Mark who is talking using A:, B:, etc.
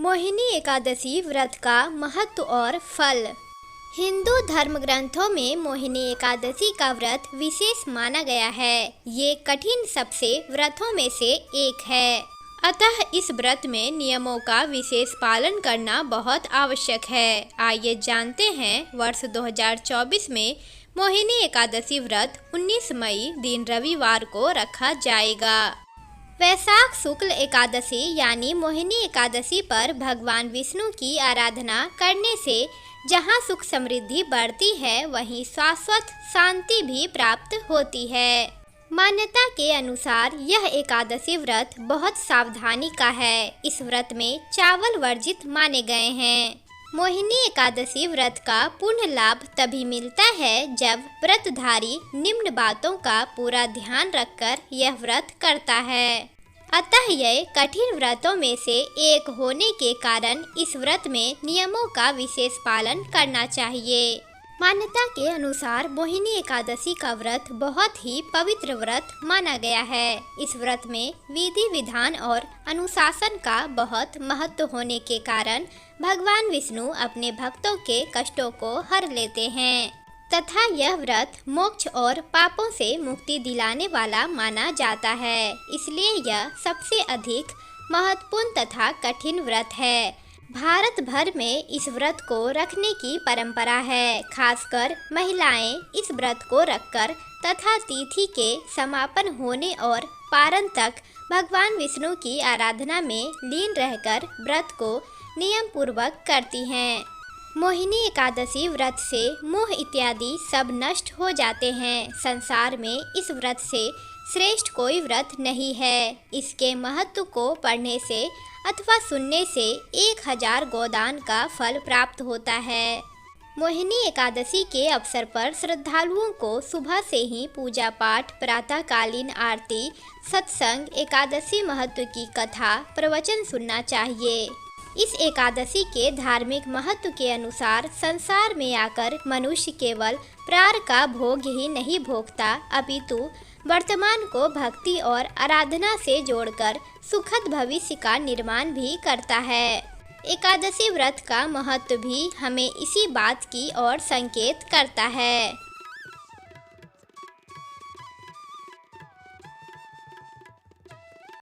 A: मोहिनी एकादशी व्रत का महत्व और फल। हिंदू धर्म ग्रंथों में मोहिनी एकादशी का व्रत विशेष माना गया है। ये कठिन सबसे व्रतों में से एक है, अतः इस व्रत में नियमों का विशेष पालन करना बहुत आवश्यक है। आइए जानते हैं, वर्ष 2024 में मोहिनी एकादशी व्रत 19 मई दिन रविवार को रखा जाएगा। वैशाख शुक्ल एकादशी यानी मोहिनी एकादशी पर भगवान विष्णु की आराधना करने से जहाँ सुख समृद्धि बढ़ती है, वहीं शाश्वत शांति भी प्राप्त होती है। मान्यता के अनुसार यह एकादशी व्रत बहुत सावधानी का है। इस व्रत में चावल वर्जित माने गए हैं। मोहिनी एकादशी व्रत का पूर्ण लाभ तभी मिलता है जब व्रतधारी निम्न बातों का पूरा ध्यान रखकर यह व्रत करता है। अतः यह कठिन व्रतों में से एक होने के कारण इस व्रत में नियमों का विशेष पालन करना चाहिए। मान्यता के अनुसार मोहिनी एकादशी का व्रत बहुत ही पवित्र व्रत माना गया है। इस व्रत में विधि विधान और अनुशासन का बहुत महत्व होने के कारण भगवान विष्णु अपने भक्तों के कष्टों को हर लेते हैं तथा यह व्रत मोक्ष और पापों से मुक्ति दिलाने वाला माना जाता है। इसलिए यह सबसे अधिक महत्वपूर्ण तथा कठिन व्रत है। भारत भर में इस व्रत को रखने की परंपरा है। खासकर महिलाएं इस व्रत को रखकर तथा तिथि के समापन होने और पारण तक भगवान विष्णु की आराधना में लीन रहकर व्रत को नियम पूर्वक करती हैं। मोहिनी एकादशी व्रत से मोह इत्यादि सब नष्ट हो जाते हैं। संसार में इस व्रत से श्रेष्ठ कोई व्रत नहीं है। इसके महत्व को पढ़ने से अथवा सुनने से 1000 गोदान का फल प्राप्त होता है। मोहिनी एकादशी के अवसर पर श्रद्धालुओं को सुबह से ही पूजा पाठ, प्रातःकालीन आरती, सत्संग, एकादशी महत्व की कथा, प्रवचन सुनना चाहिए। इस एकादशी के धार्मिक महत्व के अनुसार संसार में आकर मनुष्य केवल प्रार का भोग ही नहीं भोगता, अपितु वर्तमान को भक्ति और आराधना से जोड़कर सुखद भविष्य का निर्माण भी करता है। एकादशी व्रत का महत्व भी हमें इसी बात की ओर संकेत करता है।